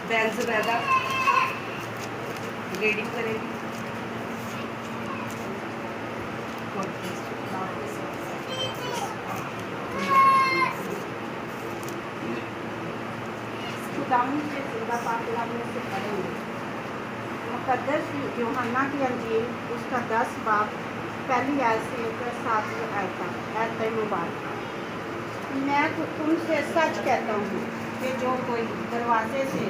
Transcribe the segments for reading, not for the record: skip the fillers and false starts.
बहन ज़ुबैदा रीडिंग करेगी। खुदावंद के ज़िंदा पाक कलाम में से पढ़ेंगे। मुक़द्दस यूहन्ना की अंजील उसका 10 बाब पहली आयत से लेकर 7वीं आयत मुबारक। मैं तुमसे सच कहता हूँ कि जो कोई दरवाजे से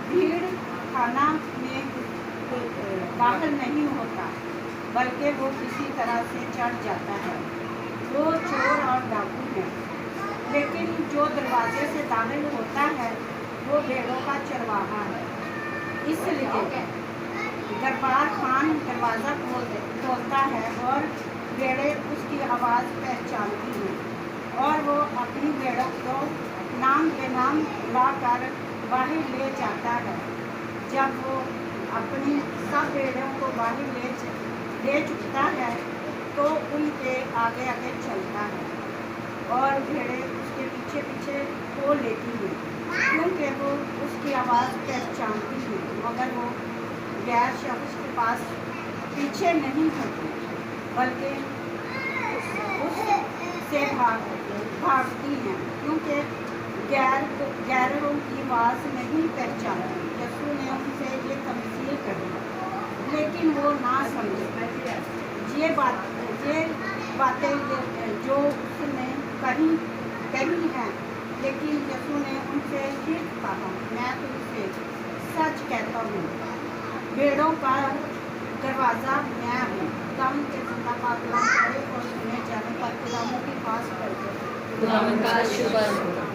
भीड़ खाना में दाखिल नहीं होता बल्कि वो किसी तरह से चढ़ जाता है, वो चोर और डाकू है। लेकिन जो दरवाजे से दाखिल होता है वो भेड़ों का चरवाहा है। इसलिए दरबार खान दरवाज़ा खोलता है और भेड़ें उसकी आवाज़ पहचानती हैं और वो अपनी भेड़ों को नाम के नाम बुलाकर बाहर ले जाता है। जब वो अपनी सब भेड़ों को बाहर ले चुकता है तो उनके आगे आगे चलता है और भेड़ें उसके पीछे पीछे हो लेती हैं, क्योंकि वो उसकी आवाज़ पहचानती हैं, मगर वो गैर शख्स के पास पीछे नहीं होती बल्कि उससे भागती हैं, क्योंकि गैरों की आवाज़ नहीं पहचानती। यीशु ने उनसे ये तमसील करी, लेकिन वो ना समझे। ये बातें जो उसने कही हैं, लेकिन यीशु ने उनसे फिर कहा, मैं तुमसे सच कहता हूँ, भेड़ों का दरवाज़ा मैं हूँ। खुदावंद के ज़िंदा पाक कलाम पढ़े और सुने जाने पर खुदावंद की पास करते। खुदावंद का शुक्र हो।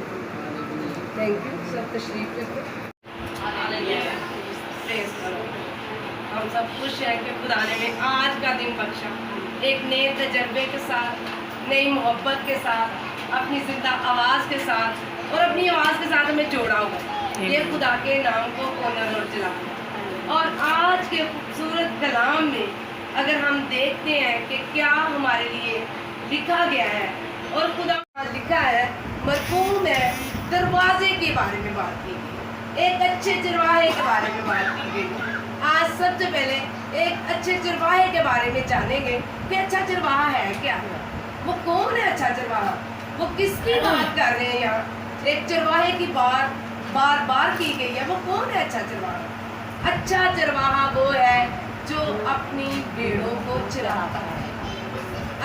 Thank you. सब तशरीफ रखो। हम सब खुश हैं कि खुदा ने हमें आज का दिन बख्शा, एक नए तजर्बे के साथ, नई मोहब्बत के साथ, अपनी ज़िंदा आवाज़ के साथ और अपनी आवाज़ के साथ हमें जोड़ा हुआ। ये खुदा के नाम को ऑनर और जला। और आज के खूबसूरत कलाम में अगर हम देखते हैं कि क्या हमारे लिए लिखा गया है, और खुदा लिखा है, मरहूम है, दरवाजे के बारे में बात की गई, एक अच्छे चरवाहे के बारे में बात की गई। आज सबसे पहले एक अच्छे चरवाहे के बारे में जानेंगे कि अच्छा चरवाहा है क्या, वो कौन है अच्छा चरवाहा, वो किसकी बात कर रहे हैं। यहाँ एक चरवाहे की बात बार बार की गई है, वो कौन है अच्छा चरवाहा। अच्छा चरवाहा वो है जो अपनी भेड़ों को चराता है।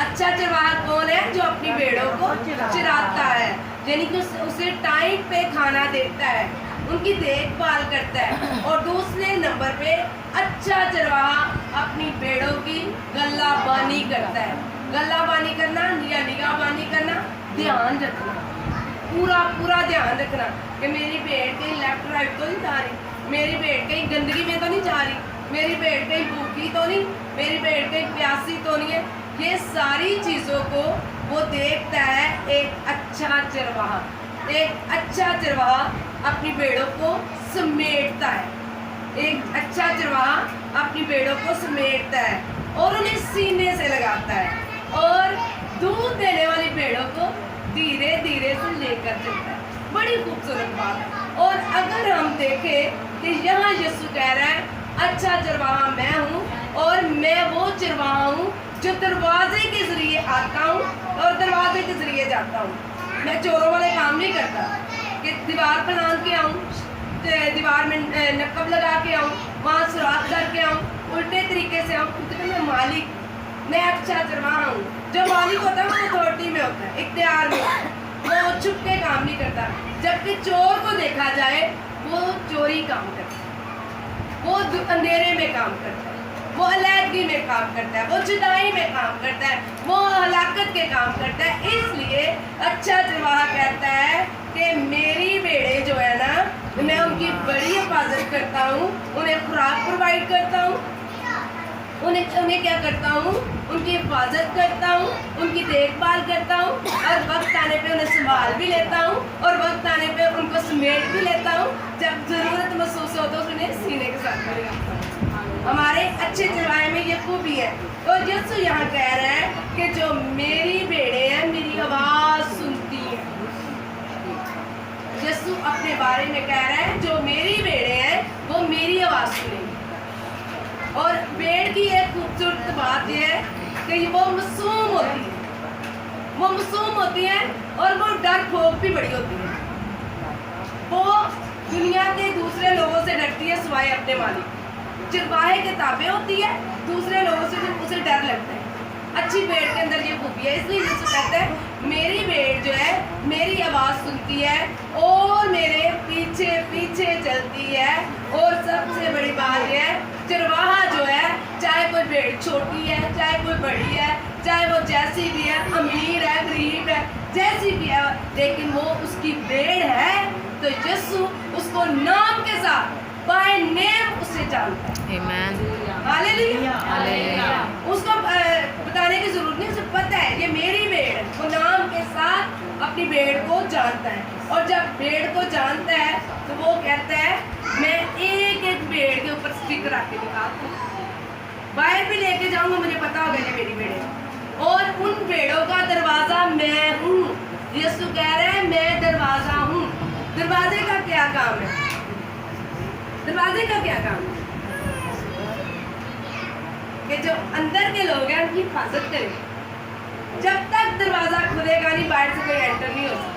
अच्छा चरवाहा कौन है? जो अपनी भेड़ों को चराता है, यानी कि उसे टाइम पे खाना देता है, उनकी देखभाल करता है। और दूसरे नंबर पे अच्छा चरवाहा अपनी भेड़ों की गल्लाबानी करता है। गल्लाबानी करना या निगाहबानी करना, ध्यान रखना, पूरा ध्यान रखना कि मेरी भेड़ कहीं लेफ्ट राइट तो नहीं जा रही, मेरी भेड़ कहीं गंदगी में तो नहीं जा रही, मेरी भेड़ कहीं भूखी तो नहीं, मेरी भेड़ कहीं प्यासी तो नहीं है। ये सारी चीज़ों को वो देखता है एक अच्छा चरवाहा। एक अच्छा चरवाहा अपनी भेड़ों को समेटता है, एक अच्छा चरवाहा अपनी भेड़ों को समेटता है और उन्हें सीने से लगाता है और दूध देने वाली भेड़ों को धीरे धीरे से लेकर चलता है। बड़ी खूबसूरत बात है। और अगर हम देखें कि यहाँ यीशु कह रहा है अच्छा चरवाहा मैं हूँ और मैं वो चरवाहा हूँ जो दरवाजे के ज़रिए आता हूँ और दरवाजे के ज़रिए जाता हूँ। मैं चोरों वाले काम नहीं करता कि दीवार पर लांग के आऊँ, दीवार में नकब लगा के आऊँ, वहाँ सुराख करके आऊँ, उल्टे तरीके से आऊँ, क्योंकि मैं मालिक, मैं अच्छा चरवाहा हूँ। जो मालिक होता है वो अथॉरिटी में होता है, इख्तियार में, वो छुप के काम नहीं करता। जबकि चोर को देखा जाए वो चोरी काम करता है, वो अंधेरे में काम करता है, वो अलैदगी में काम करता है, वो जुदाई में काम करता है, वो हलाकत के काम करता है। इसलिए अच्छा चरवाहा कहता है कि मेरी भेड़े जो है ना, मैं उनकी बड़ी हिफाजत करता हूँ, उन्हें खुराक प्रोवाइड करता हूँ, उन्हें क्या करता हूँ, उनकी हिफाजत करता हूँ, उनकी देखभाल करता हूँ और वक्त आने पे उन्हें संभाल भी लेता हूँ और वक्त आने पे उनको समेट भी लेता हूँ। जब ज़रूरत महसूस हो तो उन्हें सीने के साथ में लगाता हूँ। हमारे अच्छे चरवाहे में ये खूबी है। तो यीशु यहाँ कह रहा है कि जो मेरी भेड़ें हैं मेरी आवाज़ सुनती हैं। यीशु अपने अपने बारे में कह रहा है, जो मेरी भेड़ें हैं वो मेरी आवाज़ सुनेंगी। और भेड़ की एक खूबसूरत बात यह है कि वो मासूम होती है, वो मासूम होती है और वो डर खोफ भी बड़ी होती है। वो दुनिया के दूसरे लोगों से डरती है सिवाय अपने मालिक। चरवाहे के ताबे होती है, दूसरे लोगों से उसे डर लगता है। अच्छी भेड़ के अंदर ये खूबी है, इसलिए यीशु कहते हैं मेरी भेड़ जो है मेरी आवाज़ सुनती है और मेरे पीछे पीछे चलती है। और सबसे बड़ी बात यह है, चरवाहा जो है, चाहे कोई भेड़ छोटी है, चाहे कोई बड़ी है, चाहे वो जैसी भी है, अमीर है, गरीब है, जैसी भी है, लेकिन वो उसकी भेड़ है तो यीशु उसको नाम के साथ बाय नेम उसे जानता है। Amen. हालेलुया। हालेलुया। उसको बताने की जरूरत नहीं, उसे पता है ये मेरी भेड़ है। वो नाम के साथ अपनी भेड़ को जानता है, और जब भेड़ को जानता है तो वो कहता है मैं एक एक भेड़ के ऊपर स्टिकर आके निकालता हूँ, बाहर भी लेके जाऊंगा, मुझे पता होगा ये मेरी भेड़ है। और उन भेड़ों का दरवाजा मैं हूँ। यीशु कह रहा है मैं दरवाजा हूँ। दरवाजे का क्या काम है? दरवाजे का क्या काम है? कि जो अंदर के लोग हैं उनकी हिफाजत करें। जब तक दरवाजा खुलेगा नहीं, बाहर से कोई एंटर नहीं हो सकता।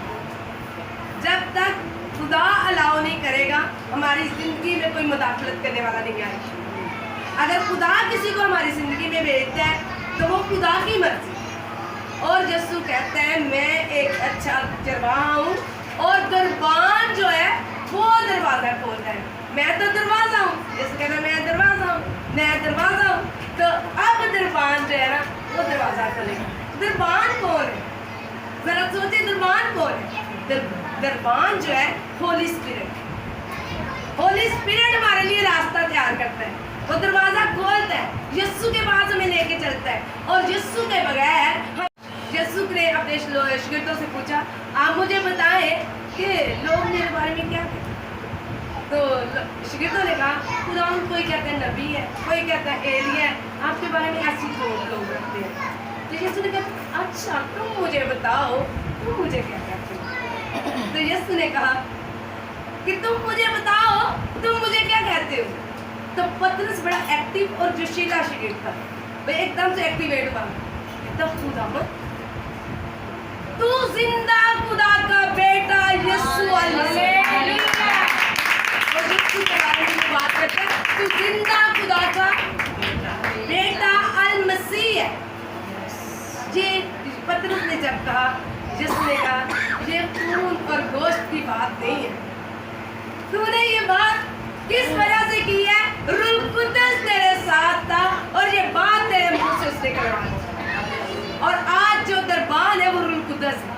जब तक खुदा अलाउ नहीं करेगा, हमारी जिंदगी में कोई मुदाखलत करने वाला नहीं आएगा। अगर खुदा किसी को हमारी जिंदगी में भेजता है तो वो खुदा की मर्जी। और यीशु कहता है मैं एक अच्छा चरवाहा हूँ, और दरबान जो है वो दरवाजा खोलता है। मैं तो दरवाजा हूँ, यीशु कहता है मैं दरवाजा हूँ, मैं दरवाजा हूँ। तो अब दरबान जो है ना वो दरवाजा खोलेगा। दरबान कौन है? जरा सोचिए, दरबान कौन है? दरबान जो है होली स्पिरिट। होली स्पिरिट हमारे लिए रास्ता तैयार करता है, वो दरवाजा खोलता है, यीशु के पास हमें लेके चलता है। और यीशु के बगैर यीशु ने अपने शागिर्दों से पूछा आप मुझे बताएं कि लोग मेरे बारे में क्या कहते हैं। तो शागिर्दों ने कहा खुदा कोई कहता है नबी है, कोई कहता है एलिया है, आपके बारे में ऐसी लोग रखते हैं। तो यीशु ने कहा अच्छा तुम मुझे बताओ तुम मुझे क्या कहते हो। तो यीशु ने कहा कि तुम मुझे बताओ तुम मुझे क्या कहते हो। तो पतरस बड़ा एक्टिव और जोशीला शागिर्द था, वो एकदम से एक्टिवेट हुआ। तब खुदा तू जिंदा खुदा का बेटा यीशु हालेलुया। और यीशु के बारे में बात करते हैं, तू जिंदा खुदा का बेटा अल मसीह है। ये पतरस ने जब कहा, यीशु ने कहा ये खून और गोश्त की बात नहीं है। तूने ये बात किस वजह से की है? रूह कुद्दस तेरे साथ था और ये बात तेरे मुंह से उसने करवाई। और आज जो दरबान है वो रूह कुद्दस है,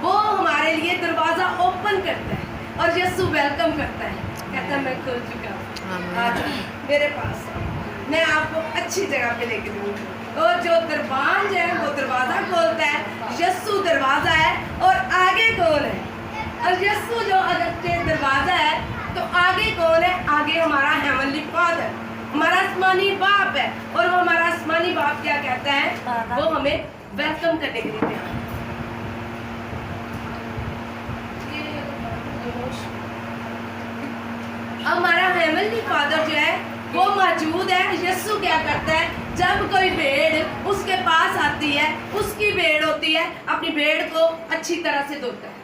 वो हमारे लिए दरवाजा ओपन करता है और यीशु वेलकम करता है, कहता है मैं खुल चुका हूँ, आज मेरे पास मैं आपको अच्छी जगह पे लेके दूँगा। और जो दरबान जो है वो दरवाजा खोलता है, यीशु दरवाजा है। और आगे कौन है? और यीशु जो अगर दरवाजा है तो आगे कौन है? आगे हमारा हेवनली फादर, हमारा आसमानी बाप है। और वो हमारा आसमानी बाप क्या कहता है? वो हमें वेलकम करने के लिए तैयार है। हमारा हेवनली फादर जो है वो मौजूद है। यीशु क्या करता है? जब कोई भेड़ उसके पास आती है, उसकी भेड़ होती है, अपनी भेड़ को अच्छी तरह से धोता है,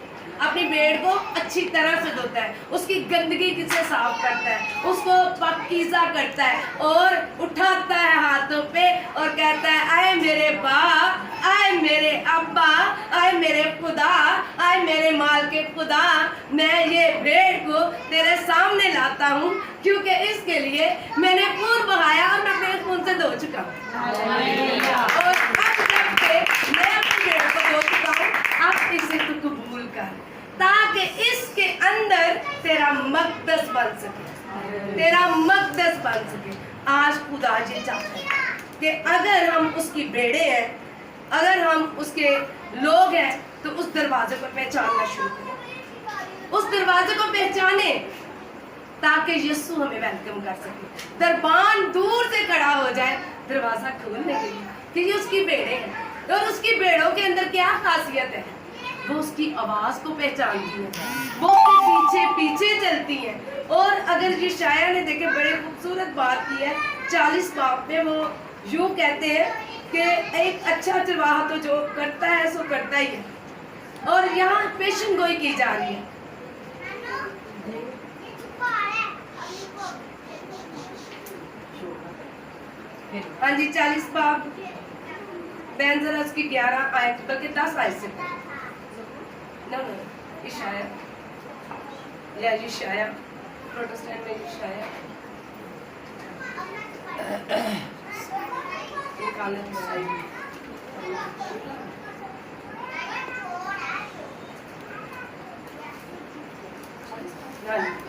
अपनी भेड़ को अच्छी तरह से धोता है, उसकी गंदगी से साफ करता है, उसको पाकीज़ा करता है और उठाता है हाथों पे और कहता है आए मेरे बाप, आए मेरे अब्बा, आए मेरे खुदा, आए मेरे माल के खुदा, मैं ये भेड़ को तेरे सामने लाता हूँ क्योंकि इसके लिए मैंने खून बहाया और मैं अपने खून से धो चुका हूँ। और अब जब से मैं अपनी भेड़ को धो चुका हूँ, अब इसे तू कबूल कर, ताकि इसके अंदर तेरा मक़दस बन सके, तेरा मक़दस बन सके। आज खुदा जी चाहते हैं कि अगर हम उसकी भेड़े हैं, अगर हम उसके लोग हैं, तो उस दरवाजे को पहचानना शुरू करें, उस दरवाजे को पहचाने ताकि यीशु हमें वेलकम कर सके। दरबान दूर से खड़ा हो जाए दरवाजा खोलने के लिए, क्योंकि उसकी भेड़े हैं। और उसकी भेड़ों के अंदर क्या खासियत है? वो उसकी आवाज़ को पहचानती हैं, वो उसके पीछे पीछे चलती हैं। और अगर ये शायर ने देखे बड़े खूबसूरत बात की है 40 बाब में, वो यूँ कहते हैं कि एक अच्छा चरवाहा तो जो करता है सो करता ही है। और यहाँ पेशन गोई की जा रही है। हाँ जी, 40 बाब बैन जरा उसकी 11 आयत बल्कि 10 आयत से नो इशाया या इशाया प्रोटेस्टेंट में इशाया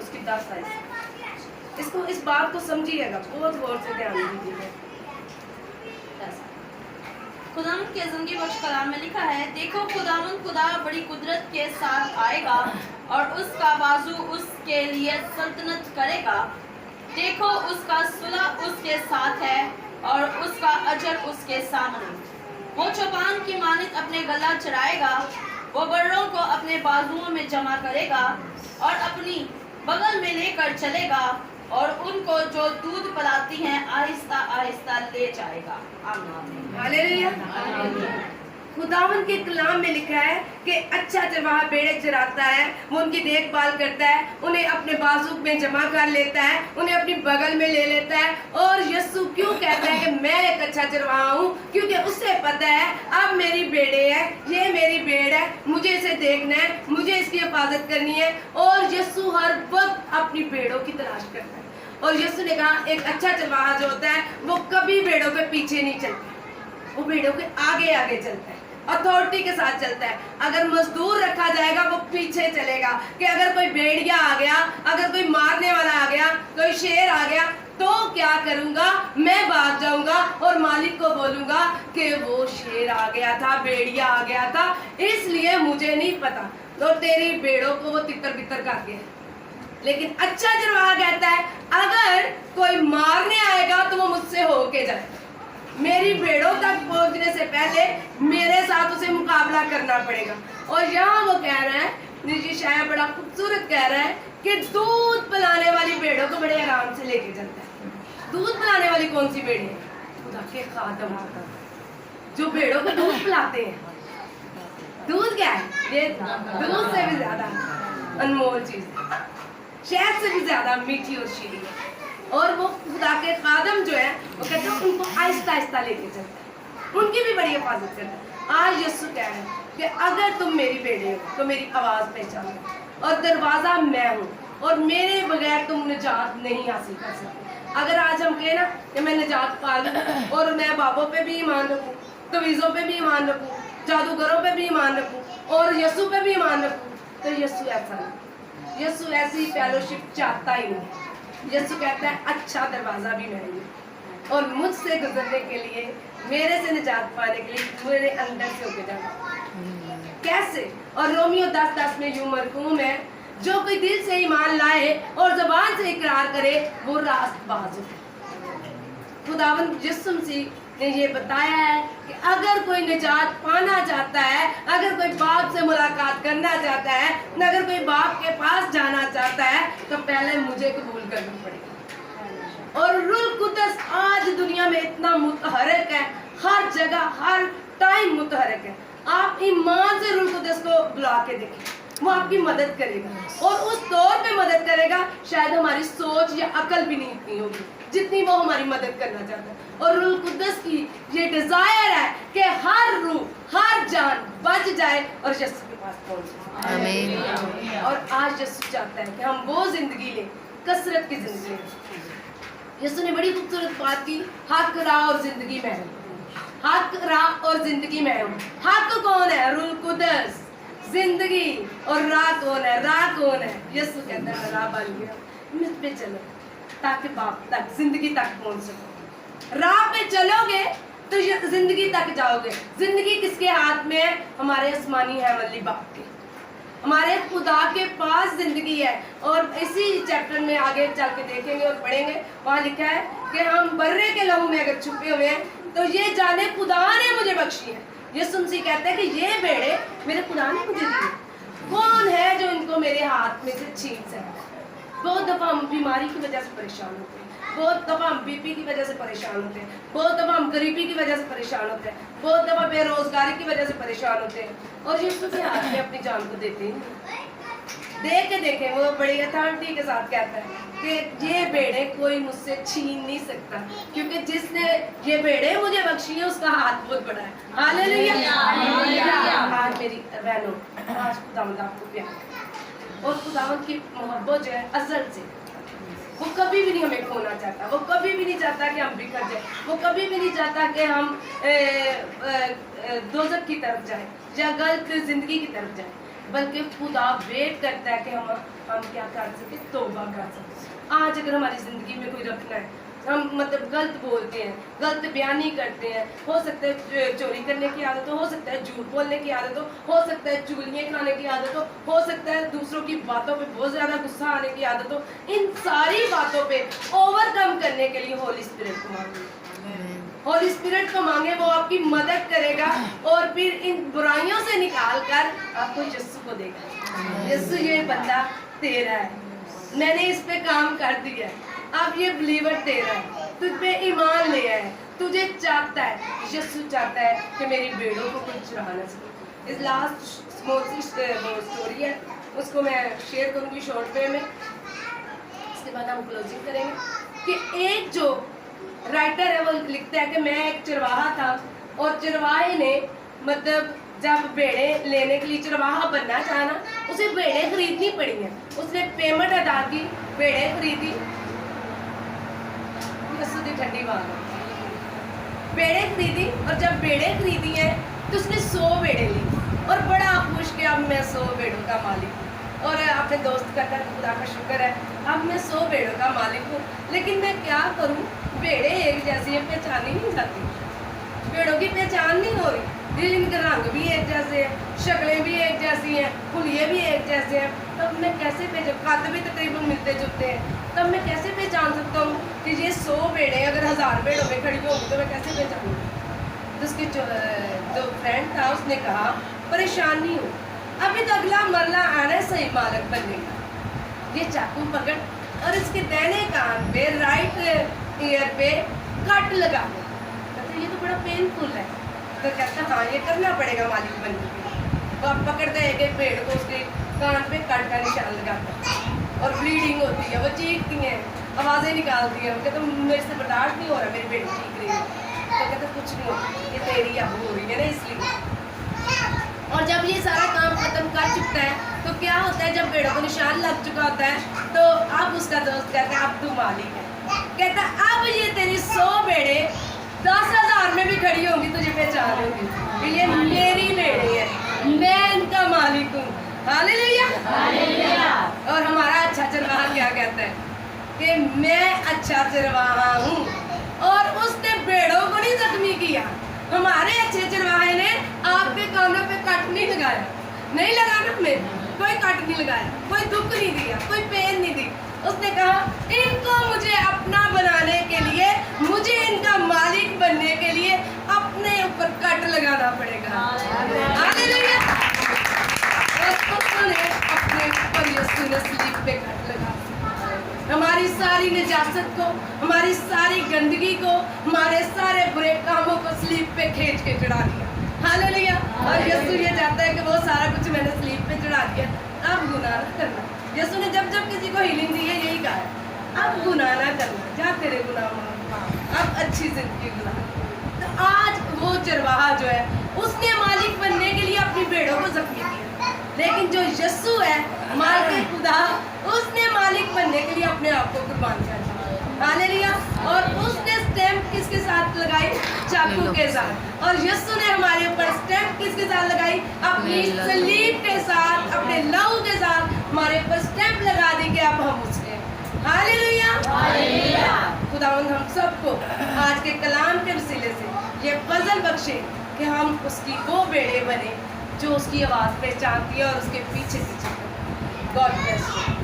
उसकी 10 आयत। इसको इस बात को समझिएगा, बहुत गौर से ध्यान दीजिएगा। खुदावंद के ज़िंदगी बख्श कलाम में लिखा है, देखो खुदावंद खुदा बड़ी कुदरत के साथ आएगा और उसका बाजू उसके लिए सल्तनत करेगा। देखो उसका सुलह उसके साथ है और उसका अजर उसके सामने। वो चौपान की मानित अपने गला चढ़ाएगा, वो बर्रों को अपने बाजुओं में जमा करेगा और अपनी बगल में लेकर चलेगा और उनको जो दूध पिलाती हैं आहिस्ता आहिस्ता ले जाएगा। आमीन। हालेलुया। खुदावंद के कलाम में लिखा है कि अच्छा चरवाहा भेड़ें चराता है, वो उनकी देखभाल करता है, उन्हें अपने बाजू में जमा कर लेता है, उन्हें अपनी बगल में ले लेता है। और यीशु क्यों कहता है कि मैं एक अच्छा चरवाहा हूँ? क्योंकि उसे पता है अब मेरी भेड़ें है, ये मेरी भेड़ है, मुझे इसे देखना है, मुझे इसकी हिफाजत करनी है। और यीशु हर वक्त अपनी भेड़ों की तलाश करता है। और यीशु ने कहा एक अच्छा चरवाहा जो होता है वो कभी भेड़ों के पीछे नहीं चलता, वो भेड़ों के आगे आगे चलता है, अथॉरिटी के साथ चलता है। अगर मजदूर रखा जाएगा वो पीछे चलेगा कि अगर कोई भेड़िया आ गया, अगर कोई मारने वाला आ गया, कोई शेर आ गया तो क्या करूंगा? मैं भाग जाऊंगा और मालिक को बोलूंगा कि वो शेर आ गया था, भेड़िया आ गया था, इसलिए मुझे नहीं पता, तो तेरी भेड़ों को वो तितर बितर कर गया। लेकिन अच्छा चरवाहा कहता है अगर कोई मारने आएगा तो वो मुझसे होके जाए, मेरी भेड़ों तक पहुंचने से पहले मेरे साथ उसे मुकाबला करना पड़ेगा। और यहाँ वो कह रहा है, निजी शायर बड़ा खूबसूरत कह रहा है कि दूध पिलाने वाली भेड़ों को बड़े आराम से लेके चलता है। दूध पिलाने वाली कौन सी भेड़ें हैं? खुदा के खादम जो भेड़ों को दूध पिलाते हैं। दूध क्या है? ये दूध से भी ज्यादा अनमोल चीज है, शहद से भी ज्यादा मीठी और शीरी है। और वो खुदा के खादम जो है वो कहते हैं उनको आहिस्ता आहिस्ता लेके चलते हैं, उनकी भी बड़ी हिफाजत करते हैं। आज यीशु कह रहे हैं कि अगर तुम मेरी भेड़ें हो तो मेरी आवाज़ पहचानो और दरवाज़ा मैं हूँ और मेरे बगैर तुम निजात नहीं हासिल कर सकते। अगर आज हम कहें ना कि मैं निजात पा लूँ और मैं बाबों पे भी ईमान रखूँ, तवीज़ों पे भी ईमान रखूँ, जादूगरों पे भी ईमान रखूँ और यीशु पे भी ईमान रखूँ, तो यीशु ऐसा नहीं, यीशु ऐसी फेलोशिप चाहता ही नहीं। यीशु कहता है अच्छा दरवाज़ा भी मैं हूँ और मुझसे गुजरने के लिए, मेरे से निजात पाने के लिए मेरे अंदर से होके जाना। कैसे? और रोमियो 10:10 में यूं मरकूम है, जो कोई दिल से ईमान लाए और ज़बान से इकरार करे वो रास्तबाज है। खुदावंद यीशु मसीह ने ये बताया है कि अगर कोई निजात पाना चाहता है, अगर कोई बाप से मुलाकात करना चाहता है, अगर कोई बाप के पास जाना चाहता है तो पहले मुझे कबूल करना पड़ेगा। और रूह कुद्दस आज दुनिया में इतना मुतहरक है, हर जगह हर टाइम मुतहरक है। आप ईमान से रूह कुद्दस को बुला के देखें, वो आपकी मदद करेगा और उस तौर पे मदद करेगा शायद हमारी सोच या अकल भी नहीं इतनी होगी जितनी वो हमारी मदद करना चाहता है। और रूह कुद्दस की ये डिजायर है कि हर रूह, हर जान बच जाए और यीशु के पास पहुंच जाए। आमीन। और आज यीशु चाहता है कि हम वो जिंदगी लें, कसरत की जिंदगी लें। यीशु ने बड़ी खूबसूरत बात की, हक, राह और जिंदगी में हूँ। हक, राह और जिंदगी में हूँ। हक कौन है? रूह कुद्दस। जिंदगी और राह कौन है? राह कौन है? यीशु कहता है राह बन गया, मुझ पे चलो ताकि बाप तक, जिंदगी तक पहुंच सको। राह पे चलोगे तो जिंदगी तक जाओगे। जिंदगी किसके हाथ में है? हमारे आसमानी हेवनली बाप के, हमारे खुदा के पास जिंदगी है। और इसी चैप्टर में आगे चल के देखेंगे और पढ़ेंगे, वहाँ लिखा है कि हम बर्रे के लहू में अगर छुपे हुए हैं तो ये जाने खुदा ने मुझे बख्शी है। यीशु मसीह कहता है कि ये भेड़े मेरे खुदा ने मुझे दिए। कौन है जो इनको मेरे हाथ में से छीन सकता है? बहुत दफ़ा हम बीमारी की वजह से परेशान होते हैं, बहुत दफ़ा हम बीपी की वजह से परेशान होते हैं, बहुत दफ़ा हम गरीबी की वजह से परेशान होते हैं, बहुत दफ़ा बेरोजगारी की वजह से परेशान होते हैं, और यीशु के हाथ में अपनी जान को देते हैं। देखें वो बड़ी अथॉरिटी के साथ कहता है कि ये भेड़े कोई मुझसे छीन नहीं सकता, क्योंकि जिसने ये भेड़े मुझे बख्शी है उसका हाथ बहुत बड़ा है। हालेलुया। आज मेरी बहनों, आज खुदावंद आपको प्यार है, और खुदावंद की मोहब्बत जो है अज़ल से, वो कभी भी नहीं हमें खोना चाहता, वो कभी भी नहीं चाहता कि हम बिखर जाए, वो कभी भी नहीं चाहता कि हम दोज़ख की तरफ जाए या गलत जिंदगी की तरफ जाए, बल्कि खुदा वेट करता है कि हम क्या कर सके, तौबा कर सके। आज अगर हमारी ज़िंदगी में कोई रखना है, हम मतलब गलत बोलते हैं, गलत बयानी करते हैं, हो सकता है चोरी करने की आदत हो सकता है झूठ बोलने की आदत हो सकता है चुगलियाँ खाने की आदत हो सकता है दूसरों की बातों पे बहुत ज़्यादा गुस्सा आने की आदत हो, इन सारी बातों पे ओवरकम करने के लिए होली स्पिरिट को मांगे। होली स्पिरिट को मांगे, वो आपकी मदद करेगा और फिर इन बुराइयों से निकाल कर आपको यीशु को देगा। यीशु ये बंदा तेरा है, मैंने इस पे काम कर दिया है, अब ये बिलीवर तेरा है, तुझ पे ईमान ले आया है, तुझे चाहता है, यीशु चाहता है कि मेरी बेड़ों को कुछ चुरा ना सके। इस लास्ट स्मॉल सी स्टोरी है, उसको मैं शेयर करूँगी शॉर्ट वे में, इसके बाद हम क्लोजिंग करेंगे। कि एक जो राइटर है वो लिखता है कि मैं एक चरवाहा था, और चरवाहे ने मतलब जब भेड़े लेने के लिए चरवाहा बनना चाहा ना, उसे भेड़े खरीदनी पड़ी हैं, उसने पेमेंट अदा की, भेड़े खरीदी, ठंडी बात, भेड़े खरीदी, और जब भेड़े खरीदी हैं तो उसने 100 भेड़े ली, और बड़ा खुश कि अब मैं 100 भेड़ों का मालिक हूँ, और अपने दोस्त का खुदा का शुक्र है अब मैं 100 भेड़ों का मालिक हूँ, लेकिन मैं क्या करूँ, भेड़े एक जैसी है, पहचानी नहीं जाती, भेड़ों की पहचान नहीं हो रही, इनके रंग भी एक जैसे हैं, शक्लें भी एक जैसी हैं, खुलिए भी एक जैसे हैं, तब मैं कैसे पहचान, कद भी तकरीबन मिलते जुलते हैं, तब मैं कैसे पहचान सकता हूँ कि ये 100 भेड़े अगर 1000 भेड़ों में खड़ी होगी तो मैं कैसे पहचानूँ? तो उसके जो फ्रेंड था उसने कहा परेशान नहीं हो, अभी तो अगला मरला आना है सही मालिक बनने का, ये चाकू पकड़ और इसके दाहिने कान पे राइट ईयर पे कट लगा। कहते ये तो बड़ा पेनफुल है, तो कहता हाँ ये करना पड़ेगा मालिक बनने के लिए। तो आप पकड़ते हैं एक पेड़ को, उसके कान पे कट का निशान लगाते हैं और ब्लीडिंग होती है, वो चीखती हैं, आवाज़ें निकालती हैं, कहते मेरे से बर्दाश्त नहीं हो रहा, मेरी बेटी चीख रही है, तो कहते कुछ नहीं होता, ये तेरी अब हो रही है ना इसलिए। और जब ये सारा काम खत्म कर चुका है तो क्या होता है, जब भेड़ों को निशान लग चुका होता है तो अब उसका दोस्त कहता है अब तू मालिक है, कहता अब ये तेरी 100 भेड़े 10,000 में भी खड़ी होंगी तुझे पहचान होगी, ये मेरी भेड़े है, मैं इनका मालिक हूँ। हालेलुया। और हमारा अच्छा चरवाहा क्या कहता है कि मैं अच्छा चरवाहा हूँ, और उसने भेड़ों को नहीं जख्मी किया। हमारे अच्छे चरवाहे ने आपके कानों पे कट नहीं लगाया, नहीं लगाना हमें, कोई कट नहीं लगाया, कोई दुख नहीं दिया, कोई पेन नहीं दी। उसने कहा इनको मुझे अपना बनाने के लिए, मुझे इनका मालिक बनने के लिए अपने ऊपर कट लगाना पड़ेगा। हालेलुया। अपने ऊपर यीशु ने स्लीप पे कट लगा, हमारी सारी निजासत को, हमारी सारी गंदगी को, हमारे सारे बुरे कामों को स्लीप पे खींच के चढ़ा दिया। हालेलुया। और यीशु ये चाहता है कि वो सारा कुछ मैंने स्लीप पे चढ़ा दिया, अब गुनाह ना करना। यीशु ने जब जब किसी को हीलिंग दी है यही कहा है, अब गुनाह ना करना, जा तेरे गुनाह माफ, अब अच्छी जिंदगी गुनाह। तो आज वो चरवाहा जो है उसने मालिक बनने के लिए अपनी भेड़ों को जख्मी किया, लेकिन जो यीशु है मालिक खुदा, उसने मालिक बनने के लिए अपने आप को कुर्बान कर दिया। हालेलुया। और उसने स्टैम्प किसके साथ लगाई? चाकू के साथ। और यीशु ने हमारे ऊपर स्टैम्प किसके साथ लगाई? अपनी सलीब के साथ, अपने लहू के साथ हमारे ऊपर स्टैम्प लगा दी कि अब हम उसके। हालेलुया। खुदावंद हम सबको आज के कलाम के वसीले से ये फजल बख्शे कि हम उसकी वो बेड़े बने जो उसकी आवाज़ पहचानती है और उसके पीछे पीछे। God bless you.